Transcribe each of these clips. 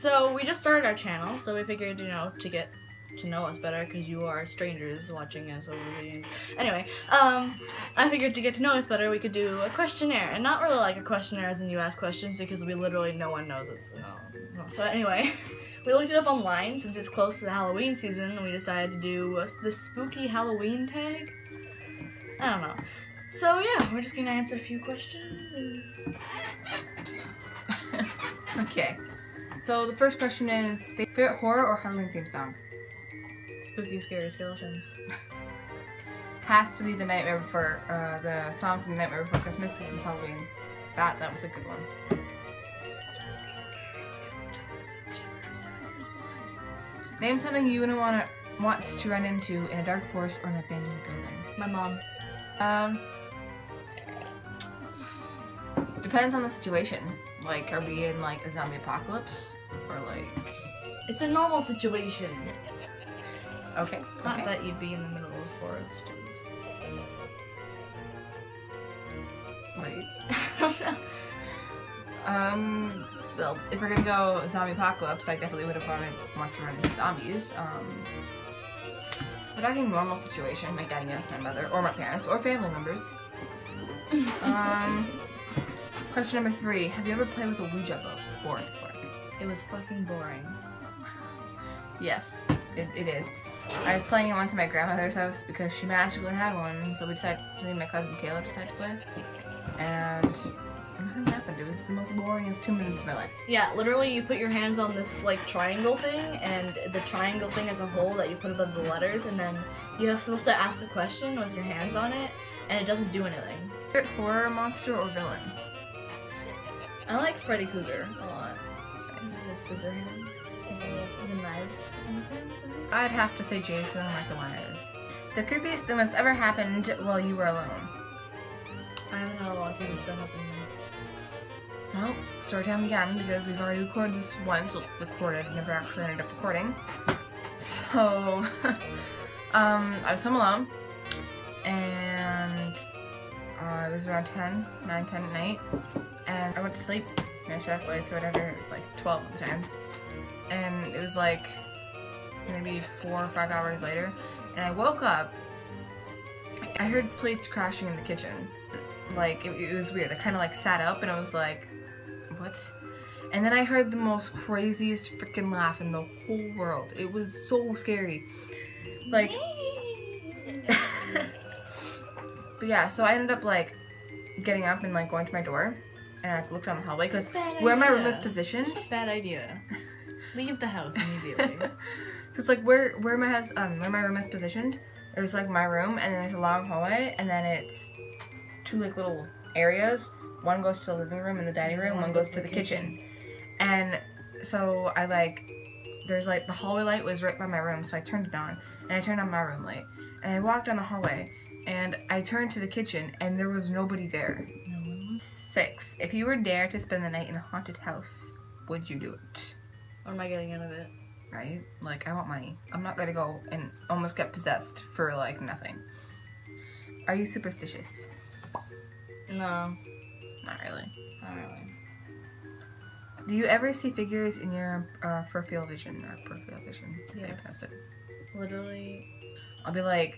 So we just started our channel, so we figured, you know, to get to know us better, because you are strangers watching us over the anyway, I figured to get to know us better, we could do a questionnaire, and not really like a questionnaire as in you ask questions, because we literally, no one knows us. So anyway, we looked it up online since it's close to the Halloween season, and we decided to do the spooky Halloween tag. I don't know. So yeah, we're just gonna answer a few questions and... Okay. So the first question is, favorite horror or Halloween theme song? Spooky, scary skeletons. Has to be the Nightmare Before, the song from the Nightmare Before Christmas. This is Halloween. That was a good one. Name something you wouldn't want to run into in a dark forest or an abandoned building. My mom. Depends on the situation. Like, are we in like a zombie apocalypse or like? It's a normal situation. Okay. Not that you'd be in the middle of a forest. Wait. I don't know. Well, if we're gonna go zombie apocalypse, I definitely would have want to run into zombies. We're talking normal situation, like getting against my mother or my parents or family members. Question number 3: have you ever played with a Ouija board before? It was fucking boring. Yes, it is. I was playing it once at my grandmother's house because she magically had one, so we decided, me and my cousin Caleb decided to play. And nothing happened. It was the most boringest 2 minutes of my life. Yeah, literally you put your hands on this like triangle thing, and the triangle thing has a hole that you put above the letters, and then you're supposed to ask a question with your hands on it, and it doesn't do anything. Favorite horror, monster, or villain? I like Freddy Krueger a lot. The scissor hands. The knives on his hands. I'd have to say Jason or Michael Myers. The creepiest thing that's ever happened while you were alone. I haven't had a lot of creepy stuff happen to me. Well, story time again, because we've already recorded this once. Well, recorded, never actually ended up recording. So, I was home alone, and it was around 10 at night, and I went to sleep. I shut off lights or whatever. It was like 12 at the time, and it was like maybe 4 or 5 hours later, and I woke up. I heard plates crashing in the kitchen. Like, it was weird. I kind of like sat up and I was like, what? And then I heard the most craziest freaking laugh in the whole world. It was so scary. Like, but yeah, so I ended up like getting up and like going to my door, and I looked down the hallway because where my room is positioned. It's a bad idea. Leave the house immediately. Because like where my room is positioned, there's like my room, and then there's a long hallway, and then it's 2 like little areas. One goes to the living room and the dining room, one goes to the kitchen. And so I like, there's like, the hallway light was right by my room, so I turned it on, and I turned on my room light. And I walked down the hallway, and I turned to the kitchen, and there was nobody there. No one was. 6. If you were dared to spend the night in a haunted house, would you do it? What am I getting out of it? Right? Like, I want money. I'm not gonna go and almost get possessed for like nothing. Are you superstitious? No. Not really. Not really. Do you ever see figures in your peripheral vision? Yes. Literally. I'll be like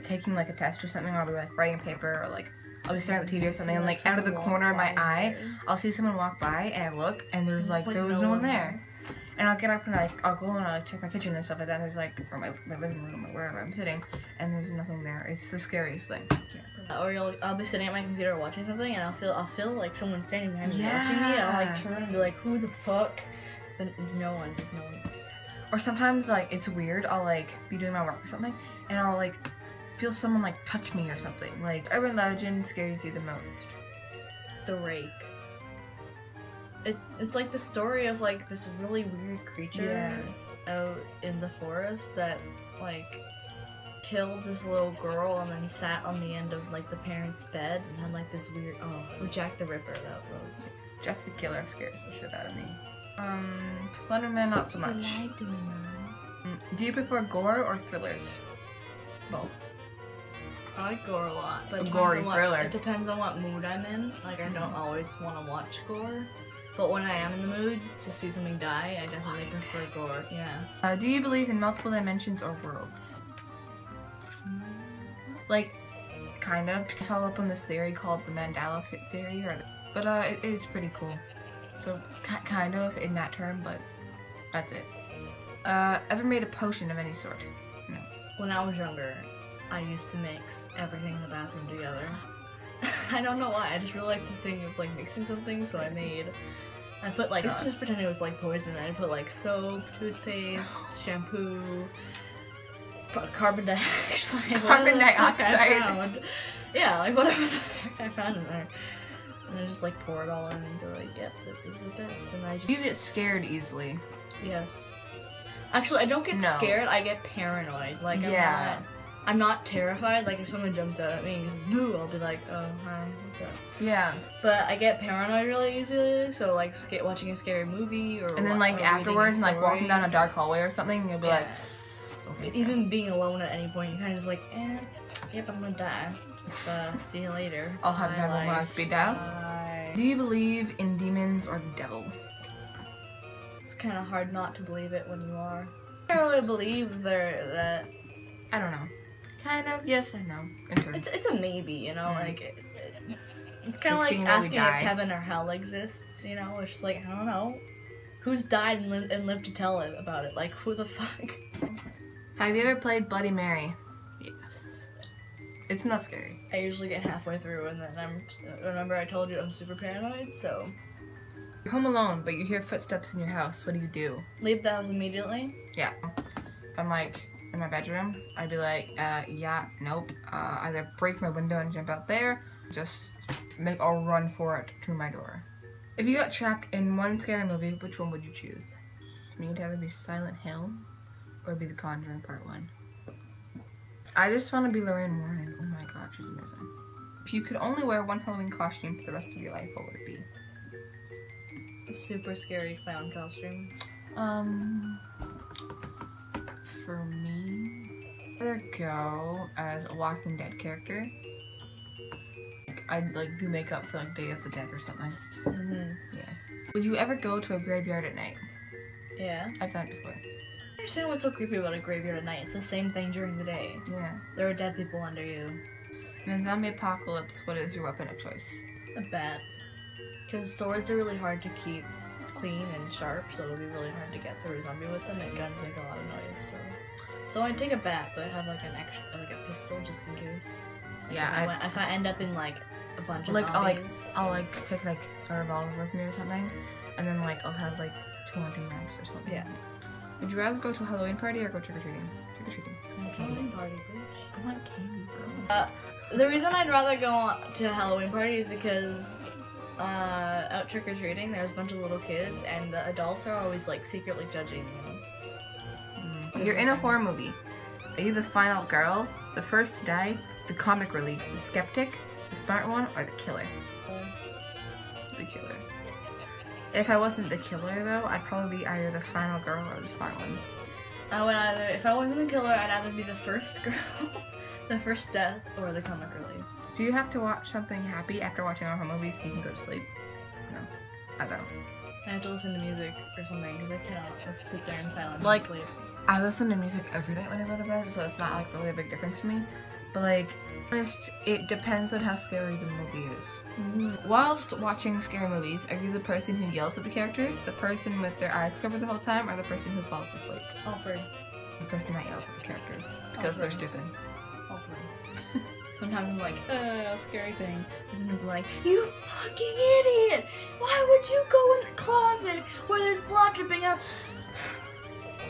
taking like a test or something, or I'll be like writing a paper, or like I'll be staring at the TV or something, and like out of the corner of my eye, I'll see someone walk by, and I look, and there's like there was no one there. And I'll get up and I'll go and I'll like check my kitchen and stuff like that. There's like, or my living room or wherever I'm sitting, and there's nothing there. It's the scariest thing. Yeah. Or I'll be sitting at my computer watching something, and I'll feel like someone's standing behind me watching me. I'll like turn and be like, who the fuck? But no one, just no one. Or sometimes like it's weird. I'll like be doing my work or something, and I'll like feel someone like touch me or something. Like, urban legend scares you the most? The rake. It's like the story of like this really weird creature out in the forest that like killed this little girl and then sat on the end of like the parents' bed and had like this weird or Jack the Ripper, that was. Jeff the Killer scares the shit out of me. Slenderman not so much. I lied to me, Mom. Do you prefer gore or thrillers? Both. I like gore a lot, but a gory thriller. It depends on what mood I'm in. Like, I don't always want to watch gore, but when I am in the mood to see something die, I definitely prefer gore. Yeah. Do you believe in multiple dimensions or worlds? Like, kind of. I follow up on this theory called the Mandela theory, but it is pretty cool. So kind of in that term, but that's it. Ever made a potion of any sort? No. When I was younger, I used to mix everything in the bathroom together. I don't know why. I just really like the thing of like mixing something, so I put like, let's just pretend it was like poison. I put like soap, toothpaste, shampoo, carbon dioxide. Carbon dioxide. Yeah, like whatever the fuck I found in there. And I just like pour it all in and go like, yep, this is the best. And I just... You get scared easily. Yes. Actually, I don't get scared, I get paranoid. Like, I'm not terrified. Like, if someone jumps out at me and says, boo, I'll be like, oh, hi, what's up? Yeah. But I get paranoid really easily, so, like, watching a scary movie or... And then, like, afterwards, like, walking down a dark hallway or something, you'll be like... Okay, even being alone at any point, you're kind of just like, yep, I'm gonna die. Just, see you later. I'll have 911 on speed dial. Do you believe in demons or the devil? It's kind of hard not to believe it when you are. I don't really believe that... I don't know. Kind of, yes and no. It's a maybe, you know, like, it's kind of like asking if heaven or hell exists, you know, it's just like, I don't know. Who's died and lived to tell it about it? Like, who the fuck? Have you ever played Bloody Mary? Yes. It's not scary. I usually get halfway through and then remember I told you I'm super paranoid, so. You're home alone, but you hear footsteps in your house. What do? Leave the house immediately? Yeah. If I'm like in my bedroom, I'd be like, yeah, nope. Either break my window and jump out there, just make a run for it to my door. If you got trapped in one scary movie, which one would you choose? For me, it'd either be Silent Hill or be The Conjuring Part 1. I just want to be Lorraine Warren. Oh my god, she's amazing. If you could only wear one Halloween costume for the rest of your life, what would it be? A super scary clown costume. For me, I'd rather go as a Walking Dead character. I'd like do makeup for like Day of the Dead or something. Yeah. Would you ever go to a graveyard at night? Yeah. I've done it before. I understand what's so creepy about a graveyard at night. It's the same thing during the day. Yeah. There are dead people under you. In a zombie apocalypse, what is your weapon of choice? A bat. Because swords are really hard to keep clean and sharp, so it'll be really hard to get through a zombie with them, and guns make a lot of noise, so I'd take a bat, but have like an extra, like a pistol just in case. Like yeah, if I end up in like a bunch of like zombies. I'll like take like a revolver with me or something, and then like I'll have like 2 hunting knives or something. Yeah. Would you rather go to a Halloween party or go trick-or-treating? Trick-or-treating. Halloween party, bitch. I want candy, bro. The reason I'd rather go to a Halloween party is because out trick-or-treating, there's a bunch of little kids, and the adults are always like secretly judging you. You're in a horror movie. Are you the final girl, the first to die, the comic relief, the skeptic, the smart one, or the killer? The killer. If I wasn't the killer, though, I'd probably be either the final girl or the smart one. If I wasn't the killer, I'd either be the first girl, the first death, or the comic relief. Do you have to watch something happy after watching a horror movie so you can go to sleep? No, I don't. I have to listen to music or something because I cannot just sit there in silence like, and sleep. I listen to music every night when I go to bed, so it's not like really a big difference for me. But like, honest, it depends on how scary the movie is. Whilst watching scary movies, are you the person who yells at the characters, the person with their eyes covered the whole time, or the person who falls asleep? All three. The person that yells at the characters because they're stupid. All three. Sometimes I'm like, scary thing. And sometimes I'm like, you fucking idiot! Why would you go in the closet where there's blood dripping out?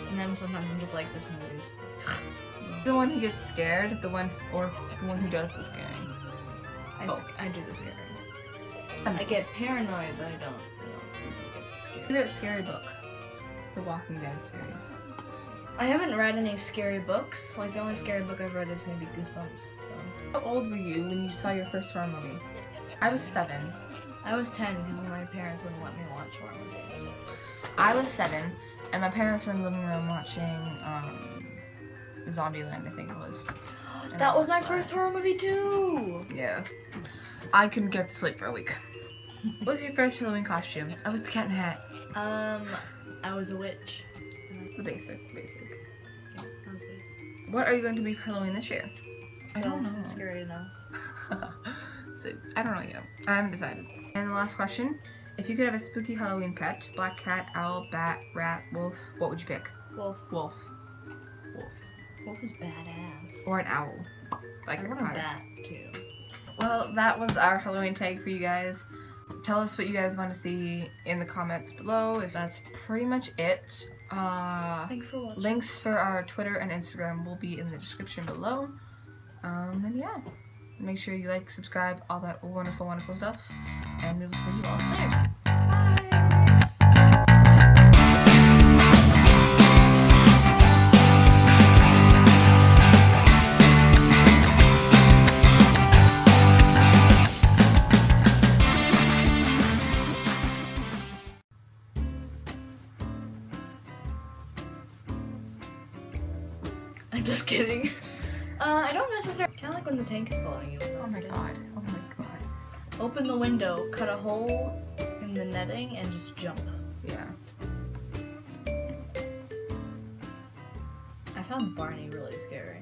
And then sometimes I'm just like, this movie's. The one who gets scared, the one who does the scaring. I do the scaring. I get paranoid, but I don't get scared. Favorite scary book? The Walking Dead series. I haven't read any scary books. Like, the only scary book I've read is maybe Goosebumps, so. How old were you when you saw your first horror movie? I was 7. I was 10 because my parents wouldn't let me watch horror movies. I was 7, and my parents were in the living room watching, Zombieland, I think it was. And that was my first horror movie too! Yeah. I couldn't get to sleep for a week. What was your first Halloween costume? I was the Cat in the Hat. I was a witch. The basic. Yeah, I was basic. What are you going to be for Halloween this year? I So don't know. I'm scary enough. So, I don't know yet. I haven't decided. And the last question. If you could have a spooky Halloween pet, black cat, owl, bat, rat, wolf, what would you pick? Wolf. Wolf. Wolf is badass. Or an owl. Like I Harry want a Potter. bat too. Well, that was our Halloween tag for you guys. Tell us what you guys want to see in the comments below. If that's pretty much it. Thanks for watching. Links for our Twitter and Instagram will be in the description below. And yeah, make sure you like, subscribe, all that wonderful, wonderful stuff. And we will see you all later. I'm just kidding. I don't necessarily. Kind of like when the tank is following you. Oh my god. Oh my god. Open the window, cut a hole in the netting, and just jump. Yeah. I found Barney really scary.